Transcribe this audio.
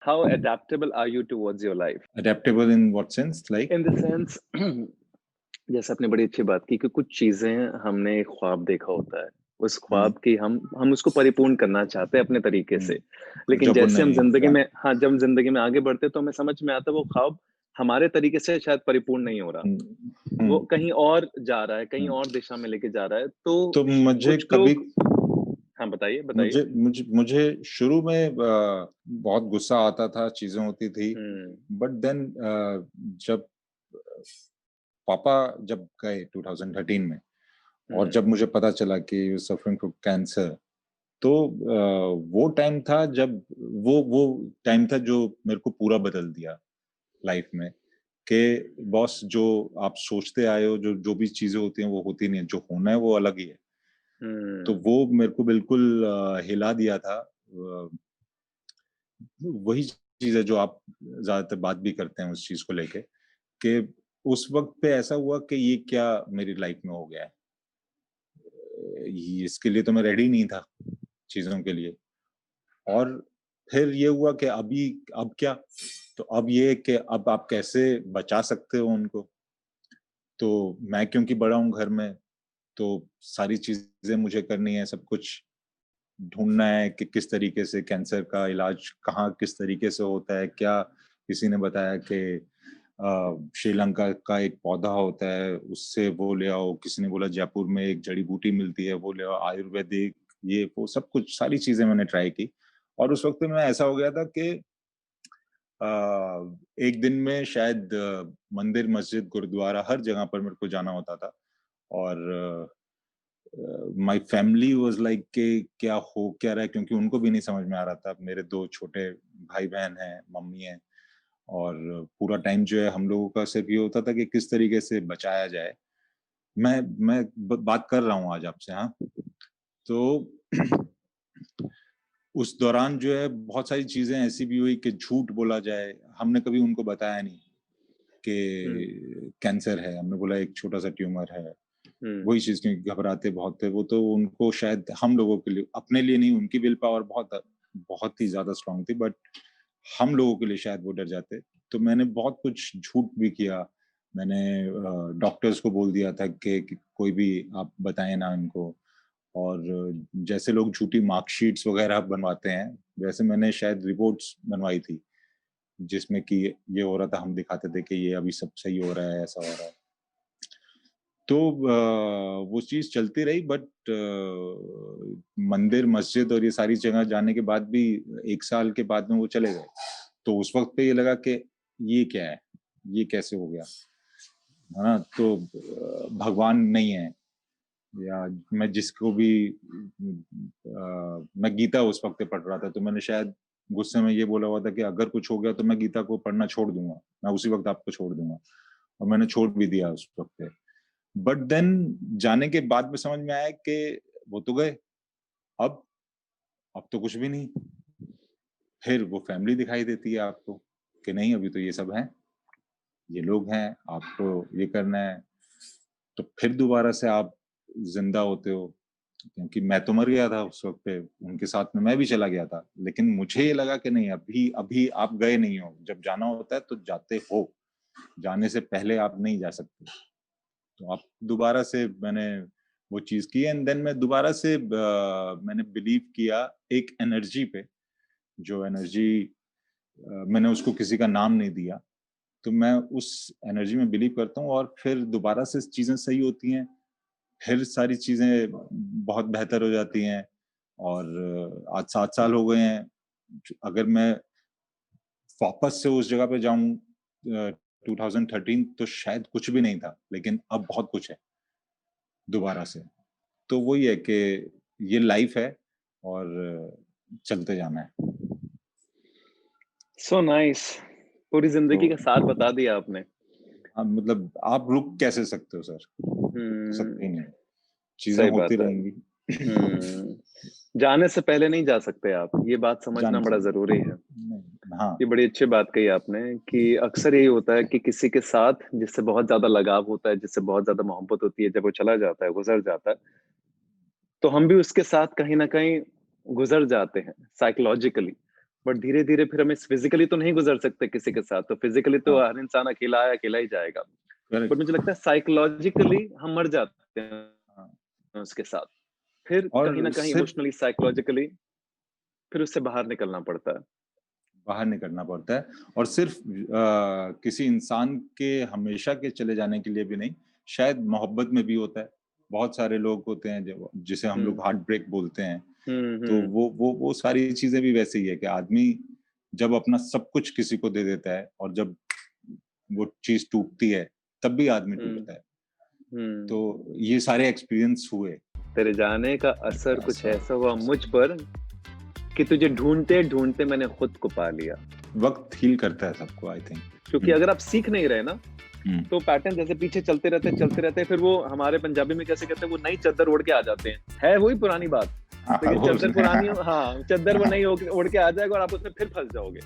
How adaptable are you towards your life? Adaptable in what sense? Like, In the sense जैसे आपने बड़ी अच्छी बात की कि कुछ चीज़ें हमने ख्वाब देखा होता है। उस hmm, ख्वाब की हम उसको परिपूर्ण करना चाहते हैं अपने तरीके hmm, से। लेकिन जब वो जैसे हम नहीं ज़िंदगी होता। में हाँ, जब ज़िंदगी में आगे बढ़ते हैं तो हमें समझ में आता है वो ख्वाब हमारे तरीके से शायद परिपूर्ण नहीं हो रहा। hmm, वो hmm, कहीं और जा रहा है, कहीं hmm. और दिशा में लेके जा रहा है। तो तो मुझे कुछ कभी लोग हाँ, बताइए, बताइए। मुझे शुरू में बहुत गुस्सा आता था, चीजें होती थी, हुँ, बट देन जब पापा जब गए 2013 में, और हुँ, जब मुझे पता चला कि सफरिंग फ्रॉम कैंसर, तो वो टाइम था जब वो टाइम था जो मेरे को पूरा बदल दिया लाइफ में, कि बॉस, जो आप सोचते आए हो, जो जो भी चीजें होती हैं वो होती नहीं है, जो होना है वो अलग ही है। तो हुँ, वो मेरे को बिल्कुल हिला दिया था। वही चीज है जो आप ज्यादातर बात भी करते हैं उस चीज को लेके, कि उस वक्त पे ऐसा हुआ कि ये क्या मेरी लाइफ में हो गया है। इसके लिए तो मैं रेडी नहीं था, चीजों के लिए। और फिर ये हुआ कि अभी अब क्या, तो अब ये कि अब आप कैसे बचा सकते हो उनको। तो मैं क्योंकि बड़ा हूँ घर में, तो सारी चीजें मुझे करनी है, सब कुछ ढूंढना है कि किस तरीके से कैंसर का इलाज कहाँ किस तरीके से होता है। क्या किसी ने बताया कि श्रीलंका का एक पौधा होता है, उससे वो ले आओ। किसी ने बोला जयपुर में एक जड़ी बूटी मिलती है, वो ले आओ, आयुर्वेदिक, ये वो सब कुछ सारी चीजें मैंने ट्राई की। और उस वक्त में ऐसा हो गया था कि एक दिन में शायद मंदिर, मस्जिद, गुरुद्वारा, हर जगह पर मेरे को जाना होता था। और माय फैमिली वाज लाइक कि क्या हो क्या रहा है, क्योंकि उनको भी नहीं समझ में आ रहा था। मेरे दो छोटे भाई बहन हैं, मम्मी है, और पूरा टाइम जो है हम लोगों का सिर्फ ये होता था कि किस तरीके से बचाया जाए। मैं बात कर रहा हूँ आज आपसे, हाँ। तो उस दौरान जो है बहुत सारी चीजें ऐसी भी हुई कि झूठ बोला जाए। हमने कभी उनको बताया नहीं हुँ, कि कैंसर है, हमने बोला एक छोटा सा ट्यूमर है। हुँ, वही चीज, क्योंकि घबराते बहुत थे वो, तो उनको शायद हम लोगों के लिए, अपने लिए नहीं, उनकी विल पावर बहुत बहुत ही ज्यादा स्ट्रांग थी, बट हम लोगों के लिए शायद वो डर जाते। तो मैंने बहुत कुछ झूठ भी किया। मैंने डॉक्टर्स को बोल दिया था कि कोई भी आप बताएं ना इनको। और जैसे लोग झूठी मार्कशीट्स वगैरह बनवाते हैं, वैसे मैंने शायद रिपोर्ट्स बनवाई थी, जिसमें कि ये हो रहा था, हम दिखाते थे कि ये अभी सब सही हो रहा है, ऐसा हो रहा है। तो वो चीज चलती रही, बट मंदिर, मस्जिद और ये सारी जगह जाने के बाद भी 1 साल के बाद में वो चले गए। तो उस वक्त पे ये लगा कि ये क्या है, ये कैसे हो गया, है ना। तो भगवान नहीं है, या मैं जिसको भी मैं गीता उस वक्त पे पढ़ रहा था, तो मैंने शायद गुस्से में ये बोला हुआ था कि अगर कुछ हो गया तो मैं गीता को पढ़ना छोड़ दूंगा, मैं उसी वक्त आपको छोड़ दूंगा। और मैंने छोड़ भी दिया उस वक्त पे। बट देन जाने के बाद में समझ में आया कि वो तो गए, अब अब तो कुछ भी नहीं। फिर वो फैमिली दिखाई देती है आपको कि नहीं, अभी तो ये सब है, ये लोग हैं, आपको ये करना है। तो फिर दोबारा से आप जिंदा होते हो, क्योंकि मैं तो मर गया था उस वक्त पे, उनके साथ में मैं भी चला गया था। लेकिन मुझे ये लगा कि नहीं, अभी अभी आप गए नहीं हो, जब जाना होता है तो जाते हो, जाने से पहले आप नहीं जा सकते। तो आप दोबारा से, मैंने वो चीज की, एंड देन मैं दोबारा से मैंने बिलीव किया एक एनर्जी पे। जो एनर्जी, मैंने उसको किसी का नाम नहीं दिया। तो मैं उस एनर्जी में बिलीव करता हूँ, और फिर दोबारा से चीजें सही होती हैं, फिर सारी चीजें बहुत बेहतर हो जाती हैं। और आज 7 साल हो गए हैं। अगर मैं वापस से उस जगह पे जाऊं 2013, तो शायद कुछ भी नहीं था, लेकिन अब बहुत कुछ है दोबारा से। तो वही है कि ये लाइफ है, और चलते जाना है। So nice. पूरी तो ज़िंदगी का सार बता दिया आपने। अब मतलब आप रुक कैसे सकते हो सर, तो सकते ही हुँ, नहीं, चीजें सही होती बात है। रहेंगी। हुँ, जाने से पहले नहीं जा सकते आप, ये बात समझना जान से बड़ा ज़रूरी है। नहीं, हाँ। ये बड़ी अच्छी बात कही आपने कि अक्सर यही होता है कि किसी के साथ जिससे बहुत ज़्यादा लगाव होता है, जिससे बहुत ज़्यादा मोहब्बत होती है, जब वो चला जाता है, गुज़र जाता है, तो हम भी उसके साथ कहीं न कहीं गुज़र जाते हैं साइकोलॉजिकली। बट धीरे-धीरे फिर हम इस फिज़िकली तो नहीं गुज़र सकते किसी के साथ, तो फिज़िकली तो हाँ, हर इंसान अकेला है, अकेला ही जाएगा। But correct. मुझे लगता है साइकोलॉजिकली हम मर जाते हैं हाँ, उसके साथ। फिर कहीं और न कहीं सिर्फ इमोशनली, साइकोलॉजिकली फिर उससे बाहर निकलना पड़ता है। बाहर निकलना पड़ता है, और सिर्फ किसी इंसान के हमेशा के चले जाने के लिए भी नहीं, शायद मोहब्बत में भी होता है। बहुत सारे लोग होते हैं जो जिसे हम हुँ। लोग हार्ट ब्रेक बोलते हैं, हुँ, तो हुँ। वो सारी चीज़ें भी वैसे ही है कि आदमी जब अपना सब कुछ किसी को दे देता है और जब वो चीज़ टूटती है, तब भी आदमी हुँ, टूटता है। तो हुँ। ये सारे एक्सपीरियंस हुए। तेरे जाने का असर कुछ ऐसा ऐसा हुआ मुझ पर कि तुझे ढूँढते-ढूँढते मैंने खुद को पा लिया। वक़्त हील करता है सबको, आई थिंक। क्योंकि हुँ, अगर आप सीख नहीं रहे ना, हुँ। तो पैटर्न जैसे पीछे चलते रहते हैं, फिर वो हमारे पंजाबी में कैसे कहते हैं, वो नई चद्दर ओढ़ के आ जाते हैं। है वही पुरानी बात, हाँ, लेकिन वो चद्दर पुरानी हो, उसने हाँ, चद्दर वो नई ओढ़ के आ जाएगा और आप उसमें फिर फँस जाओगे।